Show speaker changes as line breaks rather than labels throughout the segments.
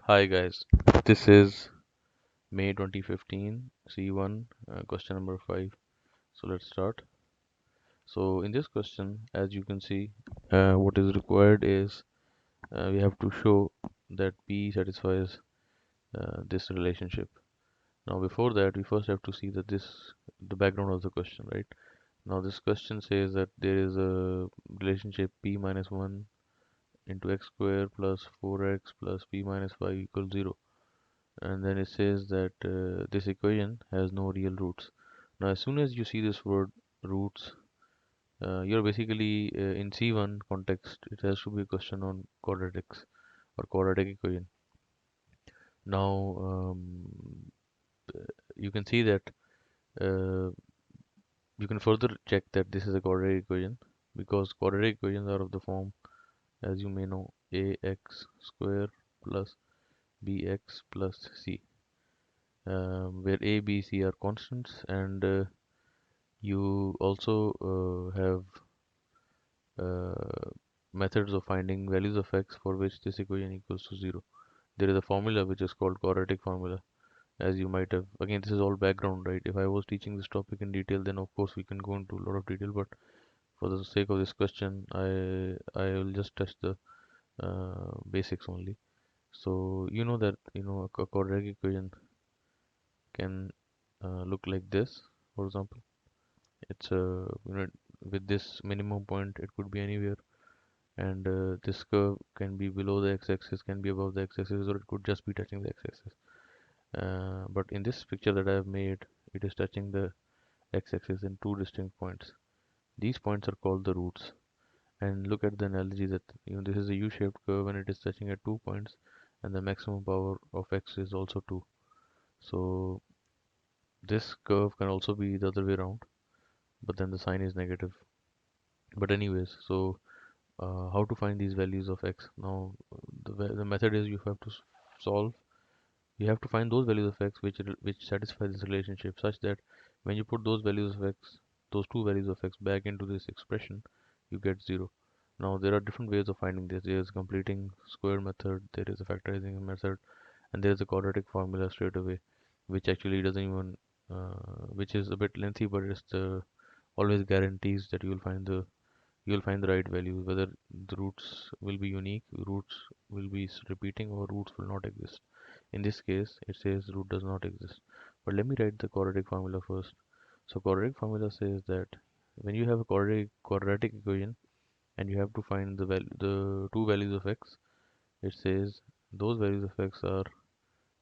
Hi guys, this is May 2015 C1 question number 5. So let's start. So in this question, as you can see, what is required is we have to show that P satisfies this relationship. Now before that, we first have to see that the background of the question, right? Now this question says that there is a relationship P minus 1 into x square plus 4x plus P minus 5 equals 0. And then it says that this equation has no real roots. Now as soon as you see this word roots, you're basically in C1 context, it has to be a question on quadratics or quadratic equation. Now you can see that uh, you can further check that this is a quadratic equation because quadratic equations are of the form, as you may know, ax square plus bx plus c, where a, b, c are constants, and you also have uh, methods of finding values of x for which this equation equals to 0. There is a formula which is called quadratic formula, as you might have. Again, this is all background, right? If I was teaching this topic in detail, then of course we can go into a lot of detail, but for the sake of this question, I will just touch the basics only. So you know that a quadratic equation can look like this. For example, it's with this minimum point, it could be anywhere, and this curve can be below the x-axis, can be above the x-axis, or it could just be touching the x-axis. But in this picture that I have made, it is touching the x-axis in two distinct points. These points are called the roots. And look at the analogy that this is a U-shaped curve and it is touching at 2 points, and the maximum power of x is also 2. So this curve can also be the other way around, but then the sign is negative. But anyways, so how to find these values of x? Now the method is you have to solve. You have to find those values of x which satisfy this relationship, such that when you put those values of x, those two values of x back into this expression, you get 0. Now there are different ways of finding this. There is a completing square method, there is a factorizing method, and there is a quadratic formula straight away, which actually doesn't even, which is a bit lengthy, but it's always guarantees that you will find the right values, whether the roots will be unique, roots will be repeating, or roots will not exist. In this case, it says root does not exist. But let me write the quadratic formula first. So quadratic formula says that when you have a quadratic equation and you have to find the two values of x, it says those values of x are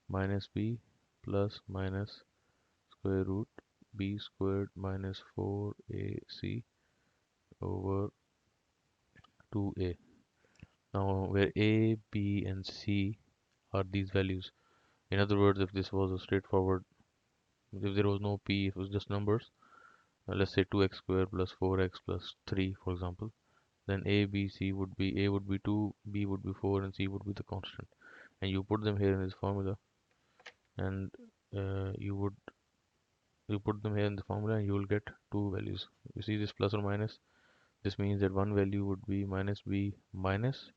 minus b plus minus square root b squared minus 4ac over 2a. Now where a, b, and c are these values. In other words, if this was a straightforward, if there was no p, it was just numbers, let's say 2x squared plus 4x plus 3, for example, then a, b, c would be, a would be 2, b would be 4, and c would be the constant. And you put them here in this formula, and you put them here in the formula, and you will get two values. You see this plus or minus? This means that one value would be minus b minus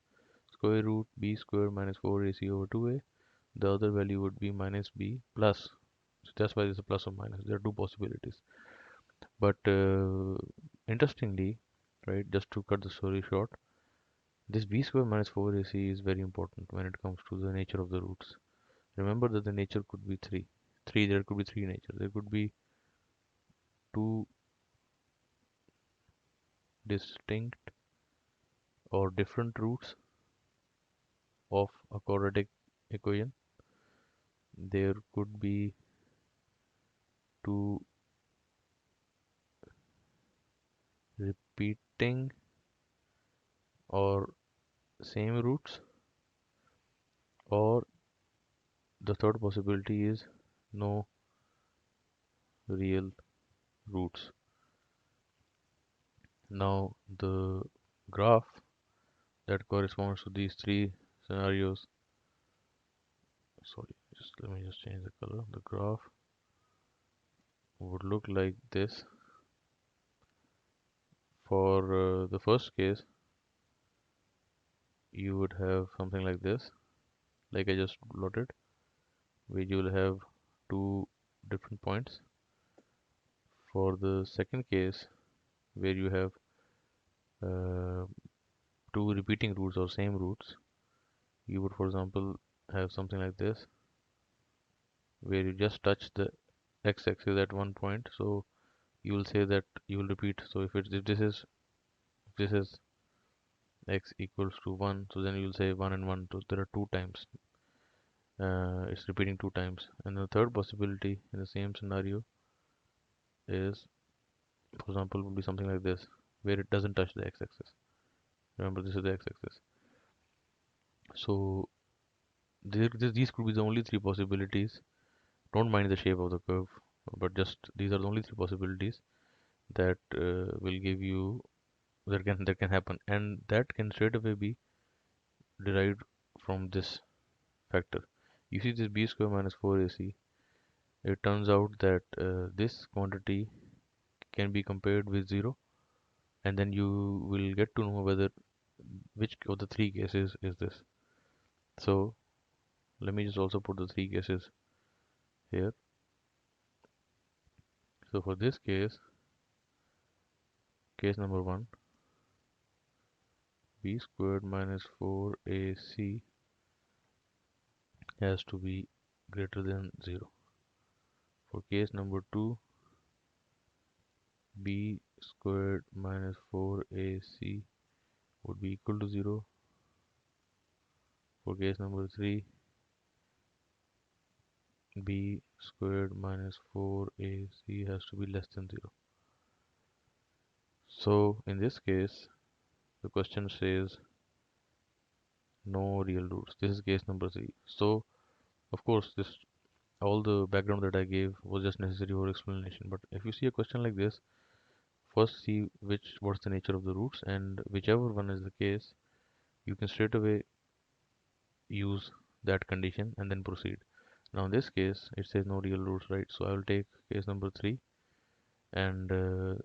square root b squared minus 4ac over 2a. The other value would be minus b plus. So that's why there's a plus or minus. There are two possibilities. But interestingly, right, just to cut the story short, this b square minus 4ac is very important when it comes to the nature of the roots. Remember that the nature could be three. There could be three natures. There could be two distinct or different roots of a quadratic equation. There could be two repeating or same roots, or the third possibility is no real roots. Now the graph that corresponds to these three scenarios, sorry, just let me just change the color. The graph would look like this. For the first case, you would have something like this, like I just plotted, where you will have two different points. For the second case, where you have uh, two repeating roots or same roots, you would, for example, have something like this, where you just touch the x-axis at one point. So you will say that you will repeat. So if this is x equals to 1, so then you will say 1 and 1. So there are two times. It's repeating two times. And the third possibility in the same scenario is, for example, would be something like this, where it doesn't touch the x-axis. Remember, this is the x-axis. So these could be the only three possibilities. Don't mind the shape of the curve, but just these are the only three possibilities that will give you, that can happen, and that can straight away be derived from this factor. You see this b square minus 4ac. It turns out that this quantity can be compared with 0, and then you will get to know whether which of the three cases is this. So let me just also put the three cases here. So for this case number 1, b squared minus 4ac has to be greater than 0. For case number 2, b squared minus 4ac would be equal to 0. For case number 3, b squared minus 4ac has to be less than 0. So in this case, the question says no real roots. This is case number 3. So of course, this all the background that I gave was just necessary for explanation. But if you see a question like this, first see what's the nature of the roots, and whichever one is the case, you can straight away use that condition and then proceed. Now in this case, it says no real roots, right? So I will take case number 3, and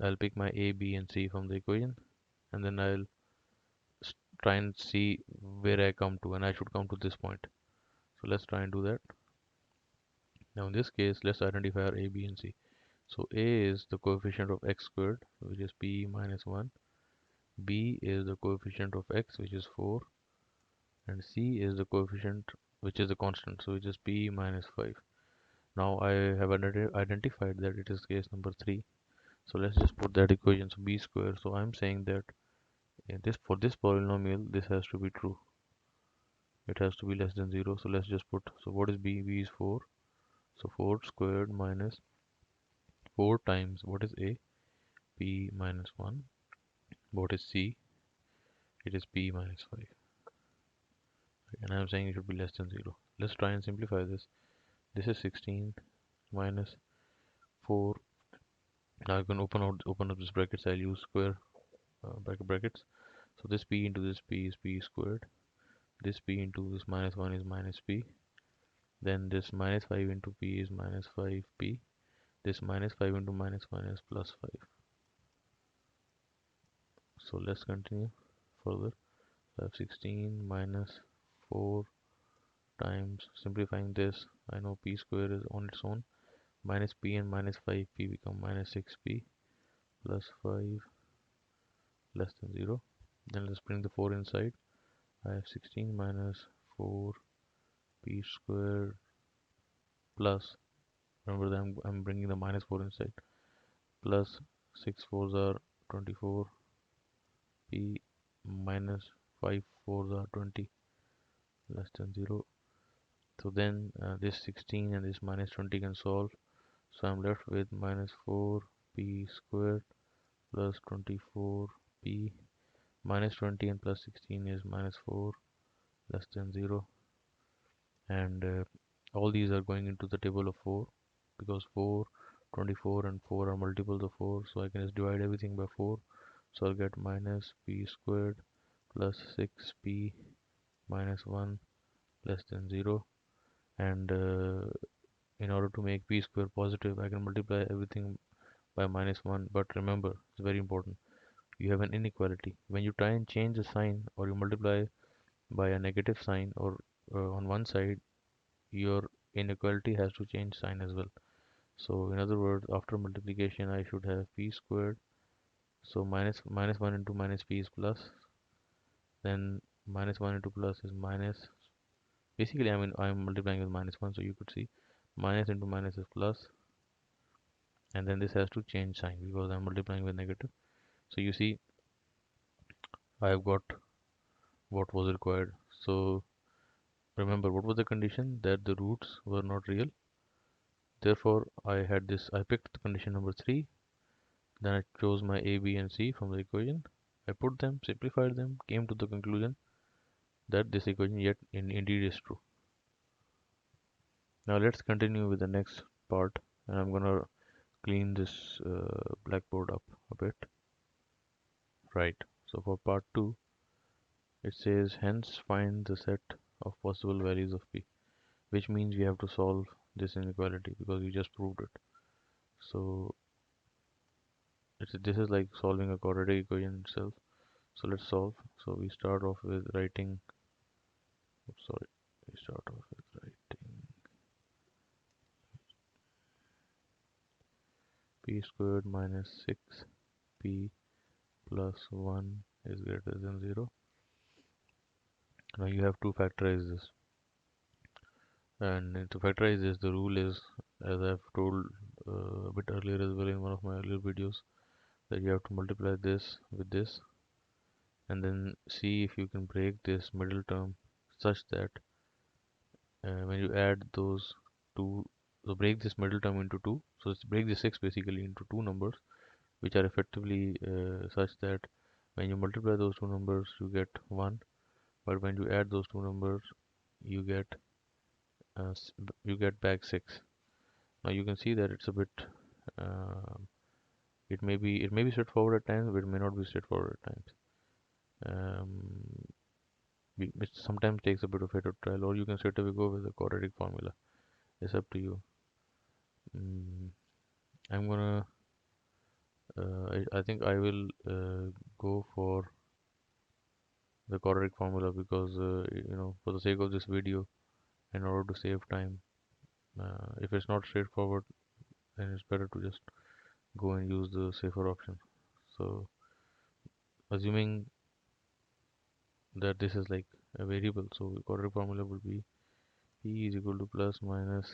I'll pick my a, b, and c from the equation, and then I'll try and see where I come to, and I should come to this point. So let's try and do that. Now in this case, let's identify our a, b, and c. So a is the coefficient of x squared, which is p minus 1. B is the coefficient of x, which is 4. And c is the coefficient, which is the constant, so which is p minus 5. Now I have identified that it is case number 3. So let's just put that equation. So b squared. So I'm saying that for this polynomial, this has to be true. It has to be less than 0. So let's just put, so what is b? B is 4. So 4 squared minus 4 times, what is a? P minus 1. What is c? It is p minus 5. And I'm saying it should be less than 0. Let's try and simplify this. This is 16 minus 4. Now I can open up this brackets. I'll use square brackets. So this p into this p is p squared. This p into this minus 1 is minus p. Then this minus 5 into p is minus 5p. This minus 5 into minus 1 is plus 5. So let's continue further. So I have 16 minus 4 times, simplifying this, I know p square is on its own. Minus p and minus 5p become minus 6p plus 5 less than 0. Then let's bring the 4 inside. I have 16 minus 4 p squared plus, remember that I'm bringing the minus 4 inside, plus 6 4s are 24 p minus 5 4s are 20 less than 0. So then this 16 and this minus 20 can solve. So I'm left with minus 4 p squared plus 24 p minus 20 and plus 16 is minus 4 less than 0. And all these are going into the table of 4, because 4, 24 and 4 are multiples of 4, so I can just divide everything by 4. So I'll get minus p squared plus 6p minus 1 less than 0. And in order to make p square positive, I can multiply everything by minus 1. But remember, it's very important, you have an inequality. When you try and change the sign, or you multiply by a negative sign, or on one side, your inequality has to change sign as well. So in other words, after multiplication, I should have p squared. So minus 1 into minus p is plus. Then minus 1 into plus is minus. Basically, I mean, I'm multiplying with minus 1, so you could see minus into minus is plus, and then this has to change sign because I'm multiplying with negative. So you see, I've got what was required. So remember, what was the condition? That the roots were not real. Therefore, I picked the condition number 3. Then I chose my a, b, and c from the equation. I put them, simplified them, came to the conclusion that this equation indeed is true. Now let's continue with the next part, and I'm gonna clean this blackboard up a bit. Right. So for part 2, it says hence find the set of possible values of p, which means we have to solve this inequality because we just proved it. So this is like solving a quadratic equation itself. So let's solve. So we start off with writing. Sorry, we start off with writing p squared minus 6p plus 1 is greater than 0. Now you have to factorize this. And to factorize this, the rule is, as I've told a bit earlier as well in one of my earlier videos, that you have to multiply this with this and then see if you can break this middle term such that when you add those two, so break this middle term into 2, so let's break the 6 basically into two numbers which are effectively such that when you multiply those two numbers you get 1, but when you add those two numbers you get back 6. Now you can see that it's a bit uh, it may be straightforward at times, but it may not be straightforward at times. Which sometimes takes a bit of head or trial, or you can straight away go with the quadratic formula. It's up to you. I'm gonna I think I will go for the quadratic formula because for the sake of this video, in order to save time, if it's not straightforward, then it's better to just go and use the safer option. So assuming that this is like a variable, so the quadratic formula would be p is equal to plus minus,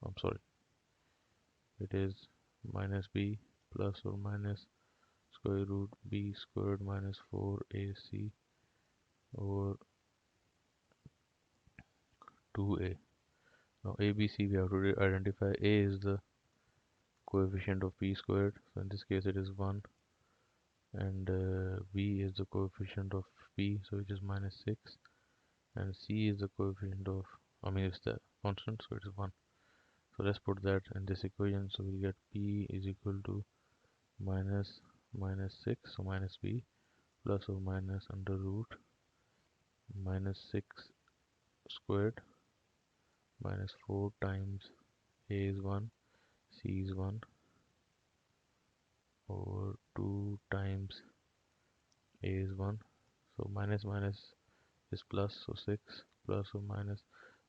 I'm sorry, it is minus b plus or minus square root b squared minus 4ac over 2a. Now ABC, we have to identify. A is the coefficient of p squared, so in this case it is 1, and b is the coefficient of p, so it is minus 6, and c is the coefficient of, I mean it's the constant, so it is 1. So let's put that in this equation. So we get p is equal to minus 6, so minus b plus or minus under root minus 6 squared minus 4 times a is 1, c is 1 over 2 times a is 1. So minus minus is plus, so 6 plus or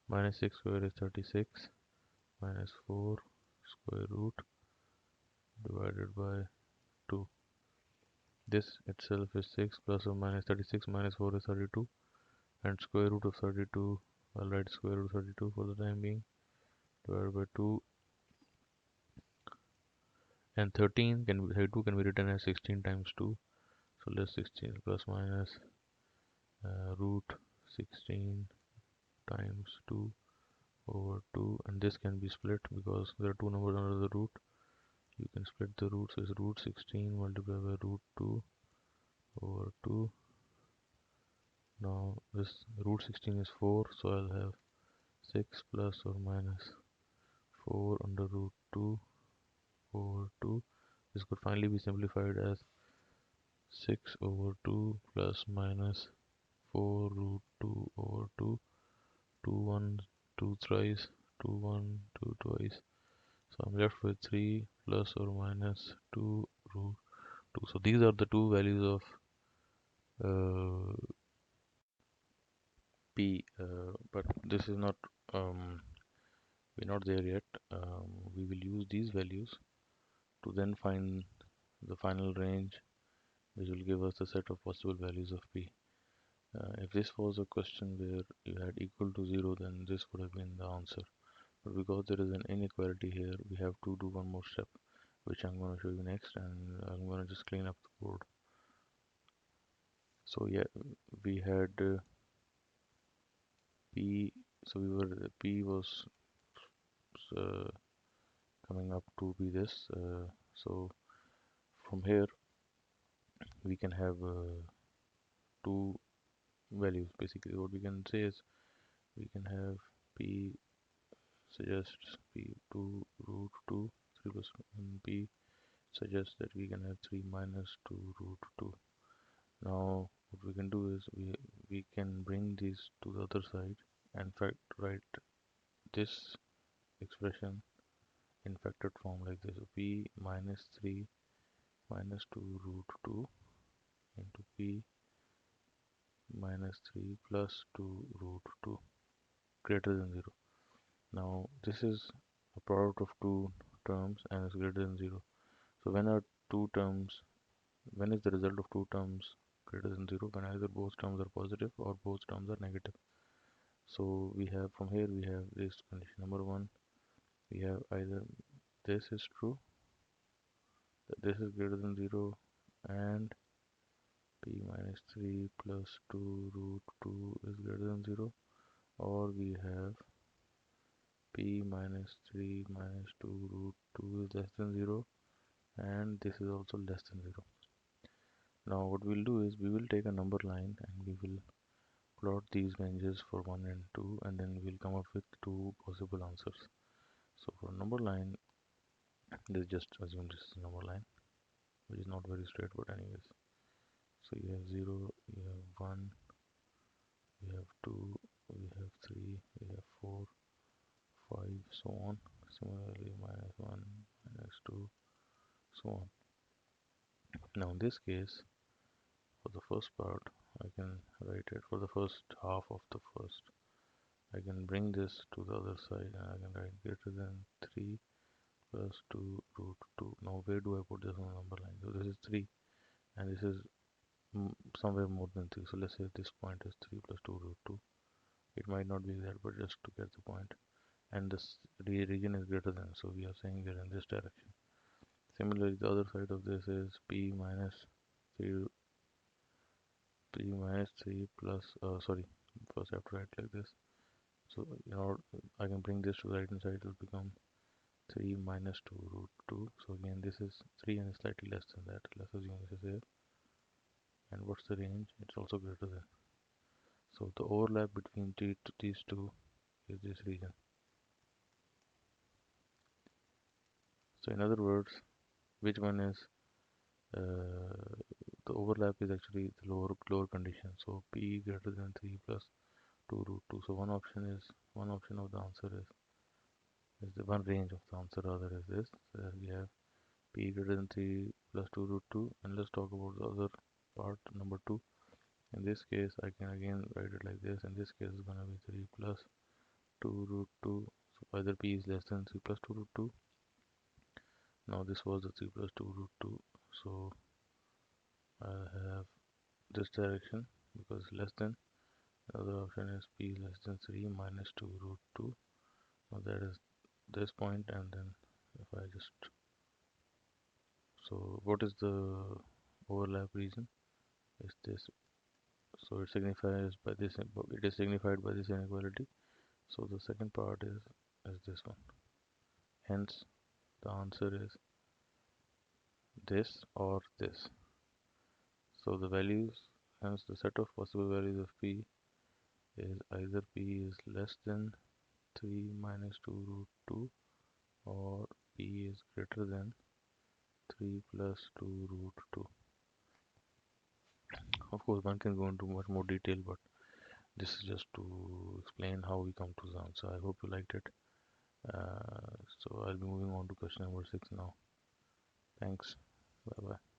minus 6 squared is 36 minus 4 square root divided by 2. This itself is 6 plus or minus 36 minus 4 is 32, and square root of 32, I'll write square root of 32 for the time being, divided by 2, and 32 can be written as 16 times 2, so let's 16 plus minus root 16 times 2 over 2, and this can be split because there are two numbers under the root. You can split the root, so it's root 16 multiplied by root 2 over 2. Now this root 16 is 4, so I'll have 6 plus or minus 4 under root 2 over 2. This could finally be simplified as 6 over 2 plus minus 4 root 2 over 2, 2 1 2 thrice, 2 1 2 twice, so I'm left with 3 plus or minus 2 root 2. So these are the two values of p, but this is not, we're not there yet. We will use these values to then find the final range, which will give us the set of possible values of p. If this was a question where you had equal to 0, then this would have been the answer. But because there is an inequality here, we have to do one more step, which I'm going to show you next, and I'm going to just clean up the board. So yeah, we had p, so p was uh, coming up to be this. So from here we can have two values. Basically, what we can say is we can have p suggests p2 root 2 3 plus 1, p suggests that we can have 3 minus 2 root 2. Now what we can do is we can bring these to the other side and fact write this expression in factored form like this. So p minus 3 minus 2 root 2 into p minus 3 plus 2 root 2 greater than 0. Now this is a product of two terms and is greater than 0. So when is the result of two terms greater than 0? When either both terms are positive or both terms are negative. So we have, from here we have this condition number 1, we have either this is true, that this is greater than 0, and p minus 3 plus 2 root 2 is greater than 0, or we have p minus 3 minus 2 root 2 is less than 0, and this is also less than 0. Now what we'll do is we will take a number line and we will plot these ranges for 1 and 2, and then we'll come up with two possible answers. So for number line, let's just assume this is a number line, which is not very straight, but anyways. So you have 0, you have 1, we have 2, we have 3, we have 4, 5, so on. Similarly, minus 1, minus 2, so on. Now in this case, for the first part, I can write it for the first half of the first. I can bring this to the other side and I can write greater than 3 plus 2 root 2. Now where do I put this on the number line? So this is 3 and this is somewhere more than 3. So let's say this point is 3 plus 2 root 2. It might not be that, but just to get the point. And this region is greater than, so we are saying we are in this direction. Similarly, the other side of this is p minus 3 plus sorry, first I have to write like this. So I can bring this to the right hand side, it will become 3 minus 2 root 2. So again this is 3 and slightly less than that. Let's assume this is here. And what's the range? It's also greater than. So the overlap between these two is this region. So in other words, which one is the overlap is actually the lower condition. So p greater than 3 plus 2 root 2. So one option of the answer is the one range of the answer rather is this. So we have p greater than 3 plus 2 root 2, and let's talk about the other part, number 2. In this case I can again write it like this. In this case it's gonna be 3 plus 2 root 2. So either p is less than 3 plus 2 root 2. Now this was the 3 plus 2 root 2, so I have this direction because less than. The other option is p less than 3 minus 2 root 2. Now that is this point, and then if I just, so what is the overlap region? Is this, so it signifies by this, it is signified by this inequality. So the second part is this one. Hence the answer is this or this. So the values, hence the set of possible values of p is either p is less than 3 minus 2 root 2 or p is greater than 3 plus 2 root 2. Of course one can go into much more detail, but this is just to explain how we come to the answer. I hope you liked it. So I'll be moving on to question number 6 now. Thanks. Bye bye.